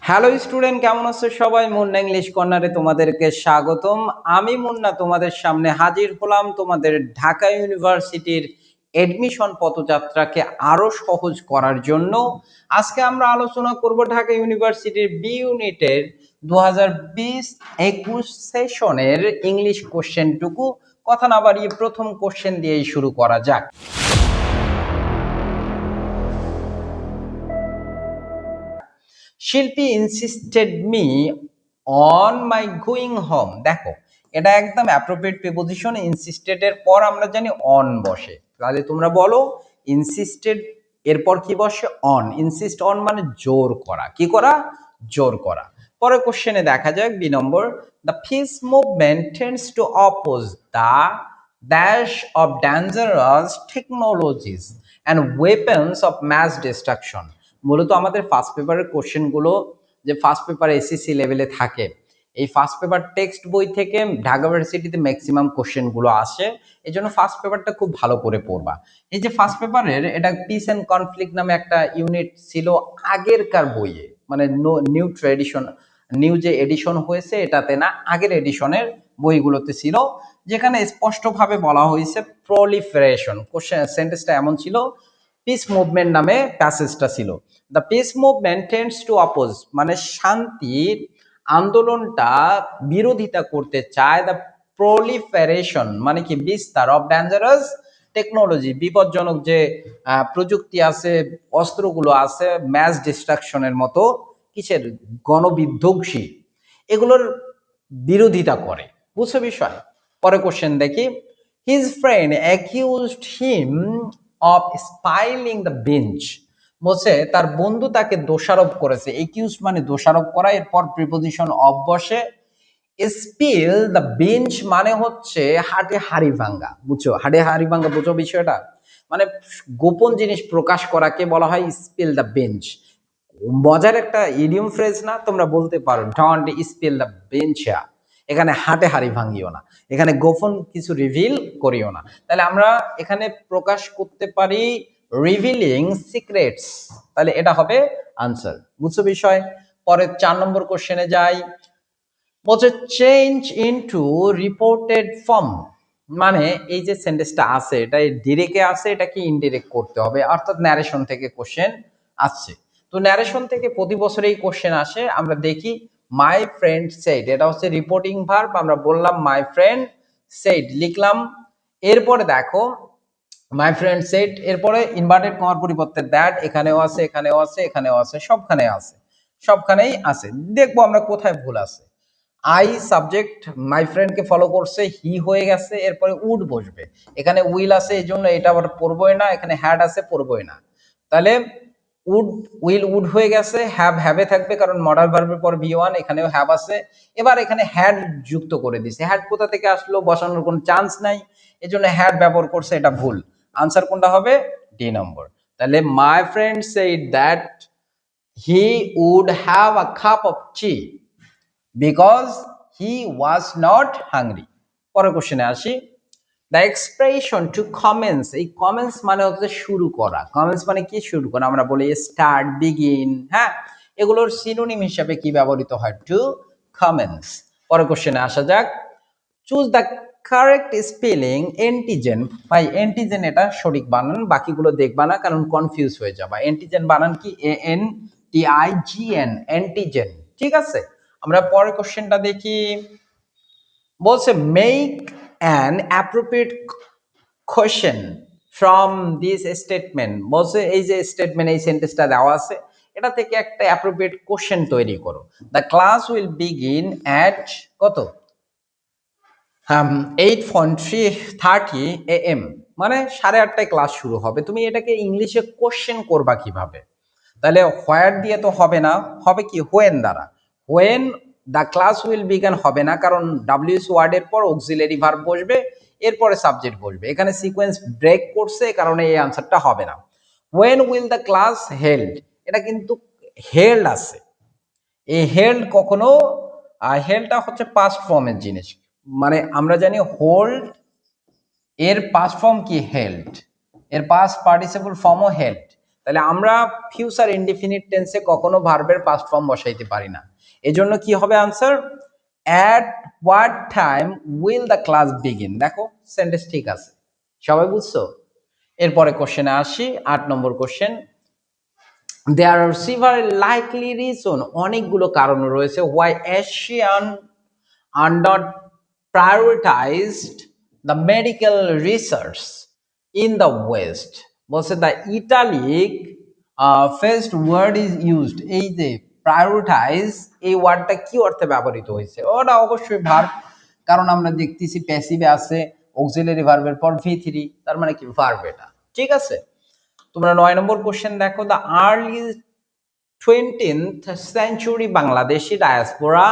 Hello student, কেমন আছো সবাই? মুন্না ইংলিশ কর্নারে তোমাদেরকে স্বাগতম। আমি মুন্না তোমাদের সামনে হাজির হলাম তোমাদের ঢাকা ইউনিভার্সিটির এডমিশন পথযাত্রাকে আরো সহজ করার জন্য। আজকে আমরা আলোচনা করব ঢাকা ইউনিভার্সিটির বি ইউনিটের 2020-21 সেশনের ইংলিশ কোশ্চেনটুকু। কথা না বাড়িয়ে প্রথম কোশ্চেন দিয়েই শুরু করা যাক। শিল্পী insisted me on my going home. দেখো, এটা একদম অ্যাপ্রোপ্রিয়েট প্রিপোজিশন। ইনসিস্টেড এর পর আমরা জানি অন বসে, তাহলে তোমরা বলো ইনসিস্টেড এরপর কি বসে? অন। ইনসিস্ট অন মানে জোর করা। কি করা? জোর করা। পরের কোশ্চেনে দেখা যাক B number. The peace movement tends to oppose the dash of dangerous technologies and weapons of mass destruction. মূলত আমাদের ফার্স্ট পেপারের কোশ্চেনগুলো যে ফার্স্ট পেপার এসএসসি লেভেলে থাকে, এই ফার্স্ট পেপার টেক্সট বই থেকে ঢাকা ইউনিভার্সিটিতে ম্যাক্সিমাম কোশ্চেনগুলো আসে। এই জন্য ফার্স্ট পেপারটা খুব ভালো করে পড়বা। এই যে ফার্স্ট পেপারের এটা পিস অ্যান্ড কনফ্লিক্ট নামে একটা ইউনিট ছিল আগেরকার বইয়ে, মানে নিউ ট্রেডিশন, নিউ যে এডিশন হয়েছে এটাতে না, আগের এডিশনের বইগুলোতে ছিল, যেখানে স্পষ্টভাবে বলা হয়েছে প্রলিফারেশন। কোশ্চেন সেন্টেন্সটা এমন ছিল, পিস মুভমেন্ট নামে প্যাসেজটা ছিল। The peace movement tends to oppose মানে শান্তির আন্দোলনটা বিরোধিতা করতে চায় দ্য প্রলিফারেশন মানে কি বিস্তার অফ ডেঞ্জারাস টেকনোলজি, বিপজ্জনক যে প্রযুক্তি আছে, অস্ত্রগুলো আছে, ম্যাস ডিস্ট্রাকশনের মতো কিসের গণবিধ্বংসী, এগুলোর বিরোধিতা করে। বুঝছো বিষয়? পরে কোশ্চেন দেখি। His friend accused him of spilling the bench. বলছে তার বন্ধু তাকে দোষারোপ করেছে। একিউজ মানে দোষারোপ করা, এরপর প্রিপোজিশন অফ বসে। স্পিল দ্য বেঞ্চ মানে হচ্ছে হাটে হাড়ি ভাঙ্গা। বুঝছো? হাটে হাড়ি ভাঙ্গা, বুঝো বিষয়টা? মানে গোপন জিনিস প্রকাশ করাকে বলা হয় স্পিল দ্য বেঞ্চ। মজার একটা ইডিয়ম ফ্রেজ না? তোমরা বলতে পারো ডন্ট স্পিল দ্য বেঞ্চ। এখানে হাটে হাড়ি ভাঙিও না, এখানে গোপন কিছু রিভিল করিও না। তাহলে আমরা এখানে প্রকাশ করতে পারি রিভিলিং সিক্রেটস, তাহলে এটা হবে আনসার। বুঝছো বিষয়? পরে 4 নম্বর কোশ্চেনে যাই। বলছে চেঞ্জ ইনটু রিপোর্টেড ফর্ম মানে এই যে সেন্টেন্সটা আছে এটা ডিরেক্টে আছে, এটা কি ইনডিরেক্ট করতে হবে, অর্থাৎ ন্যারেশন থেকে কোশ্চেন আসছে। তো ন্যারেশন থেকে প্রতি বছর এই কোশ্চেন আসে। আমরা দেখি মাই ফ্রেন্ড সেড, এটা হচ্ছে রিপোর্টিং ভার্ব। আমরা বললাম মাই ফ্রেন্ড সেড, লিখলাম। এরপরে দেখো মাই ফ্রেন্ড সেড, এরপরে ইনভার্টেড কমার পরিবর্তে দ্যাট, এখানেও আছে, এখানেও আছে, এখানেও আছে, সবখানে আছে, সবখানেই আছে। দেখবো আমরা কোথায় ভুল আছে। আই সাবজেক্ট মাই ফ্রেন্ডকে ফলো করছে, হি হয়ে গেছে, এরপরে উড বসবে। এখানে উইল আছে, এই জন্য এটা আবার পড়বই না। এখানে হ্যাড আছে, পড়বই না। তাহলে উড উইল উড হয়ে গেছে, হ্যাভ হ্যাভে থাকবে কারণ মডাল ভার্বের পর ভি ওয়ান, এখানেও হ্যাভ আছে। এবার এখানে হ্যাড যুক্ত করে দিছে। হ্যাড কোথা থেকে আসলো? বসানোর কোনো চান্স নাই, এই জন্য হ্যাড ব্যবহার করছে, এটা ভুল। আনসার কোনটা হবে? D number. তাহলে my friend said that he would have a cup of tea because he was not hungry. পরের কোশ্চেনে আসি। দ্য এক্সপ্রেশন টু কমেন্স, এই কমেন্স মানে হচ্ছে শুরু করা। কমেন্স মানে কি? শুরু করা। আমরা বলি স্টার্ট, বিগিন, হ্যাঁ, এগুলোর সিনোনিম হিসাবে কি ব্যবহৃত হয়? To commence. পরের কোশ্চেনে আসা যাক। Choose the correct spelling antigen. ভাই এন্টিজেন এটা সঠিক বানান, বাকিগুলো দেখবা না কারণ কনফিউজ হয়ে যাবা। এন্টিজেন বানান কি? ANTIGN, antigen. ঠিক আছে, আমরা পরের কোশ্চেনটা দেখি। বলছে make an appropriate question from this statement. বলছে এই যে স্টেটমেন্ট, এই সেন্টেন্সটা দেওয়া আছে, এটা থেকে একটা অ্যাপ্রোপ্রিয়েট কোশ্চেন তৈরি করো। The class will begin at কত? 8:30 AM, মানে 8:30টায় ক্লাস শুরু হবে। তুমি এটাকে ইংলিশে কোশ্চেন করবা কিভাবে? তাহলে হোয়ার দিয়ে তো হবে না, হবে কি? হোয়েন দ্বারা। When the class will began হবে না, কারণ ডাব্লিউএস ওয়ার্ডের পর অক্সিলারি ভার্ব বসবে, এরপরে সাবজেক্ট বসবে। এখানে সিকোয়েন্স ব্রেক করছে, এই কারণে এই আনসারটা হবে না। When will the class held, এটা কিন্তু হেল্ড আছে। এই হেল্ড কখনো, হেল্ডটা হচ্ছে পাস্ট ফর্মের জিনিস। মানে আমরা জানি হোল্ড এর পাস্ট ফর্ম কি? হেল্ড। এর পাস্ট পার্টিসিপল ফর্মও হেল্ড। তাহলে আমরা ফিউচার ইনডিফিনিট টেন্সে কখনো ভার্বের পাস্ট ফর্ম বসাইতে পারি না। এজন্য কি হবে answer? At what time will the class begin. দেখো সেন্টেন্স ঠিক আছে, সবাই বুঝছো? এরপরে কোশ্চেনে আসি, 8 নম্বর কোশ্চেন। দেয়ার আর several likely reason, অনেকগুলো কারণ রয়েছে why Asian are not prioritized the medical research in the West. বলছে the italic first word is used, এই যে prioritize এই ওয়ার্ডটা কি অর্থে ব্যবহৃত হয়েছে? ওটা অবশ্যই ভার্ব, কারণ আমরা দেখতেছি প্যাসিভে আছে অক্সিলারি ভার্বের পর V3, তার মানে কি ভার্ব এটা, ঠিক আছে? তোমরা 9 নম্বর কোশ্চেন দেখো, the early 20th century Bangladeshi diaspora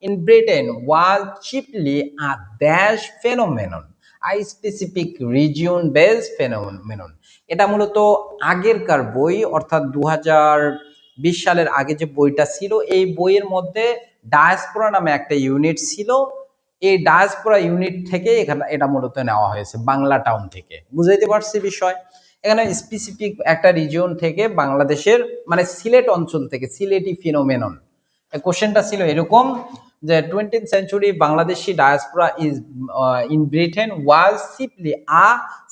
in Britain was chiefly a dash phenomenon, a specific region based phenomenon. এটা মূলত আগেরকার বই, অর্থাৎ 2020 সালের আগে যে বইটা ছিল, এই বইয়ের মধ্যে ডায়াসপোরা নামে একটা ইউনিট ছিল। এই ডায়াসপোরা ইউনিট থেকে এখানে এটা মূলত নেওয়া হয়েছে, বাংলা টাউন থেকে। বুঝাইতে পারছি বিষয়? এখানে স্পেসিফিক একটা রিজিয়ন থেকে, বাংলাদেশের মানে সিলেট অঞ্চল থেকে, সিলেটি ফিনোমেনন। কোশ্চেনটা ছিল এরকম যে 20th century Bangladeshi diaspora is in Britain was simply আ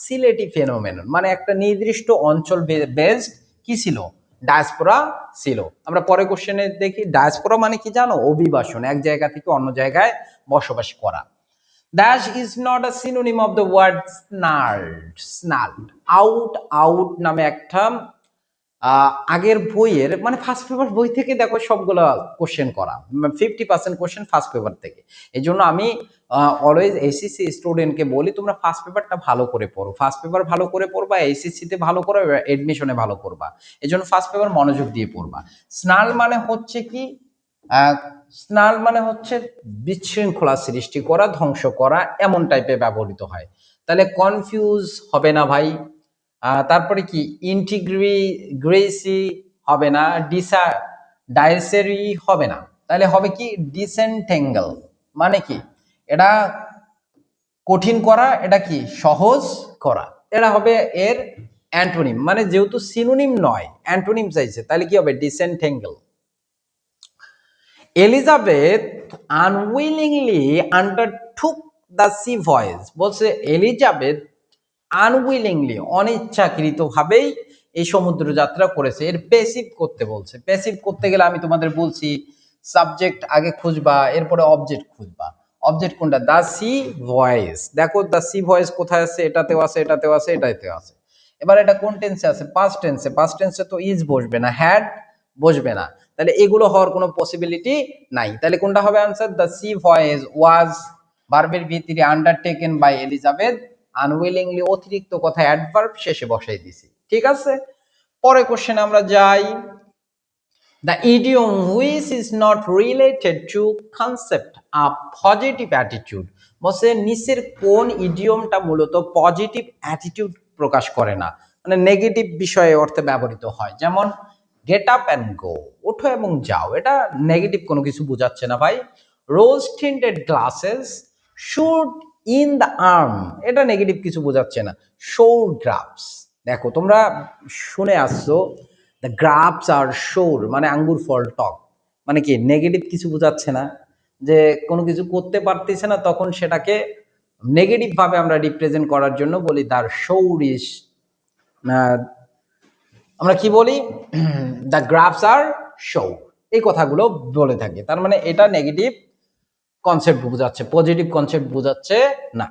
সিলেটি ফিনোমেনন, মানে একটা নির্দিষ্ট অঞ্চল বেসড কি ছিল? ডায়াসপোরা ছিল। আমরা পরে কোশ্চেনে দেখি ডায়াসপোরা মানে কি জানো? অভিবাসন, এক জায়গা থেকে অন্য জায়গায় বসবাস করা। Dash is not a synonym of the word snarled. Snarled. Out নামে একটা আগের বইয়ের, মানে ফার্স্ট পেপার বই থেকে দেখো সবগুলো কোশ্চেন করা, 50% কোশ্চেন ফার্স্ট পেপার থেকে। এই জন্য আমি অলওয়েজ এসএসসি স্টুডেন্টকে বলি তোমরা ফার্স্ট পেপারটা ভালো করে পড়ো, ফার্স্ট পেপার ভালো করে পড়বা, এসএসসিতে ভালো করো, এডমিশনে ভালো করবা। এই জন্য ফার্স্ট পেপার মনোযোগ দিয়ে পড়বা। স্নাল মানে হচ্ছে কি? স্নাল মানে হচ্ছে বিশৃঙ্খলা সৃষ্টি করা, ধ্বংস করা, এমন টাইপে ব্যবহৃত হয়। তাহলে কনফিউজ হবে না ভাই। তারপরে কি? ইন্টিগ্রেসি হবে না, ডাইসেরি হবে না, তাহলে হবে কি? ডিসেন্টেঙ্গল। মানে কি? এটা কঠিন করা, এটা কি? সহজ করা। এটা হবে এর অ্যান্টোনিম, মানে যেহেতু সিনোনিম নয় অ্যান্টোনিম চাইছে, তাহলে কি হবে? Disentangle. Elizabeth unwillingly undertook the sea voice. বলছে এলিজাবেথ আনউইলিংলি, অনিচ্ছাকৃতভাবেই এই সমুদ্র যাত্রা করেছে। এর প্যাসিভ করতে বলছে। প্যাসিভ করতে গেলে আমি তোমাদের বলছি সাবজেক্ট আগে খুঁজবা, এরপরে অবজেক্ট খুঁজবা। অবজেক্ট কোনটা? দা সি ভয়েস। দেখো দা সি ভয়েস কোথায় আছে? এটাতেও আছে, এটাতেও আছে, এটাতেও আছে। এবার এটা কোন টেন্সে আছে? পাস্ট টেন্সে। পাস্ট টেন্সে তো ইজ বসবে না, হ্যাড বসবে না, তাহলে এগুলো হওয়ার কোনো পসিবিলিটি নাই। তাহলে কোনটা হবে আনসার? দা সি ভয়েস ওয়াজ ভার্বের ভিতরে আন্ডারটেকেন বাই এলিজাবেথ আনউইলিংলি, অতিরিক্ত কথা অ্যাডভার্ব শেষে বসাই দিছি, ঠিক আছে? পরে কোশ্চেন আমরা যাই। The idiom which is not related to concept a positive attitude, বলছে নিচের কোন ইডিয়মটা মূলত পজিটিভ অ্যাটিটিউড প্রকাশ করে না, মানে নেগেটিভ বিষয়ে অর্থে ব্যবহৃত হয়। যেমন গেট আপ অ্যান্ড গো, ওঠো এবং যাও, এটা নেগেটিভ কোনো কিছু বোঝাচ্ছে না ভাই। Rose tinted glasses should in the arm, এটা নেগেটিভ কিছু বোঝাচ্ছে না। শোর গ্রাফস, দেখো তোমরা শুনে আসছো দ্য গ্রাফস আর শোর, মানে আঙ্গুর ফল টক, মানে কি? নেগেটিভ কিছু বোঝাচ্ছে না, যে কোনো কিছু করতে পারতেছে না, তখন সেটাকে নেগেটিভ ভাবে আমরা রিপ্রেজেন্ট করার জন্য বলি তার শোর ইস, আমরা কি বলি? দ্য গ্রাফস আর শো, এই কথাগুলো বলে থাকি। তার মানে এটা নেগেটিভ কনসেপ্ট বোঝাচ্ছে, পজিটিভ কনসেপ্ট বোঝাচ্ছে না।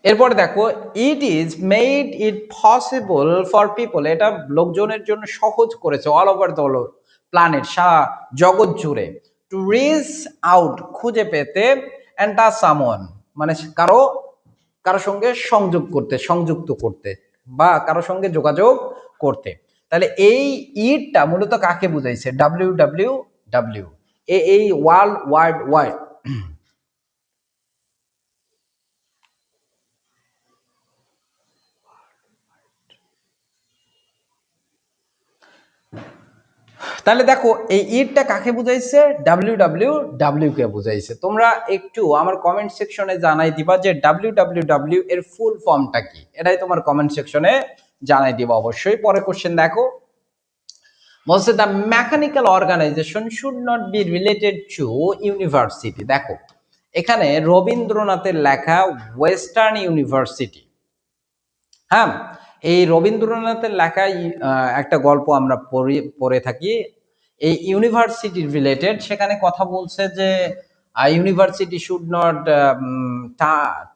এরপর দেখো it is made it possible for people, এটা লোকজনের জন্য সহজ করেছে, অল ওভার দ্য প্ল্যানেট, সারা জগৎ জুড়ে, টু রিচ আউট, খুঁজে পেতে, অ্যান্ড টাচ সামওয়ান, মানে কারো সঙ্গে সংযোগ করতে, সংযুক্ত করতে, বা কারো সঙ্গে যোগাযোগ করতে। তাহলে এই ইটটা মূলত কাকে বুঝাইছে? WWW, এই ওয়ার্ল্ড ওয়াইড ওয়াইড। তাহলে দেখো এই ইটটা কাকে বুঝাইছে, ডাব্লিউ কে বুঝাইছে। তোমরা একটু আমার কমেন্ট সেকশনে জানাই দিবা যে ডাব্লিউ এর ফুল ফর্মটা কি, এটাই তোমার কমেন্ট সেকশনে জানাই দিবা অবশ্যই। পরে কোশ্চেন দেখো, বলছে the mechanical organisation should not be related to university. দেখো এখানে রবীন্দ্রনাথের লেখা ওয়েস্টার্ন ইউনিভার্সিটি, হ্যাঁ এই রবীন্দ্রনাথের লেখা একটা গল্প আমরা পড়ে থাকি, এই ইউনিভার্সিটি রিলেটেড, সেখানে কথা বলছে যে university should not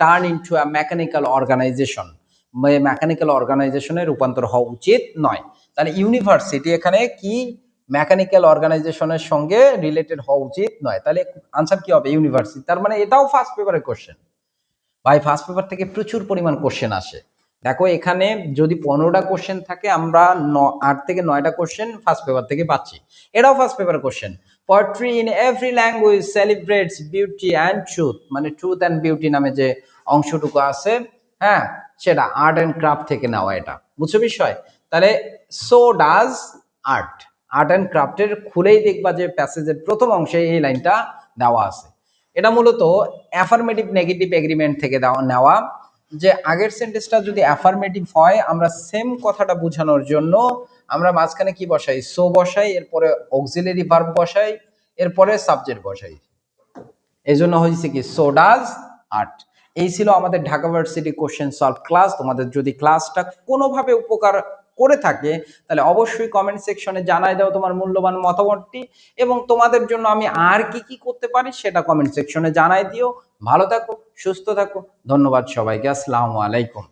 turn into a mechanical organisation, mechanical অর্গানাইজেশনে রূপান্তর হওয়া উচিত নয়। তাহলে ইউনিভার্সিটি এখানে কি মেকানিক্যাল অর্গানাইজেশনের সঙ্গে রিলেটেড হওয়া উচিত নয়, তাহলে আনসার কি হবে ইউনিভার্সিটি। তার মানে এটাও ফার্স্ট পেপারের কোশ্চেন ভাই, ফার্স্ট পেপার থেকে প্রচুর পরিমাণ কোশ্চেন আসে। দেখো এখানে যদি 15টা কোশ্চেন থাকে, আমরা 8 থেকে 9টা কোশ্চেন ফার্স্ট পেপার থেকে পাচ্ছি, এটাও first paper question. Poetry in every language celebrates beauty and truth, মানে ট্রুথ অ্যান্ড বিউটি নামে যে অংশটুকু আছে, হ্যাঁ সেটা আর্ট অ্যান্ড ক্রাফট থেকে নেওয়া, এটা বুঝছো বিষয়। তাহলে so does art, art and ক্রাফটের খুলেই দেখবা যে প্যাসেজের প্রথম অংশে এই লাইনটা দেওয়া আছে। এটা মূলত অ্যাফার্মেটিভ নেগেটিভ এগ্রিমেন্ট থেকে নেওয়া, যে আগের সেন্টেন্সটা যদি অ্যাফার্মেটিভ হয় আমরা সেম কথাটা বোঝানোর জন্য আমরা মাঝখানে কি বসাই, সো বসাই, এরপরে অক্সিলারি ভার্ব বসাই, এরপরে সাবজেক্ট বসাই, এই জন্য হয়েছে কি সো ডাজ আর্ট। এই ছিল আমাদের Dhaka varsity question solve class. তোমাদের যদি ক্লাসটা কোনোভাবে উপকার করে থাকে তাহলে অবশ্যই কমেন্ট সেকশনে জানাই দাও তোমার মূল্যবান মতামতটি, এবং তোমাদের জন্য আমি আর কি কি করতে পারি সেটা কমেন্ট সেকশনে জানাই দিও। ভালো থাকো, সুস্থ থাকো, ধন্যবাদ সবাইকে, আসসালামু আলাইকুম।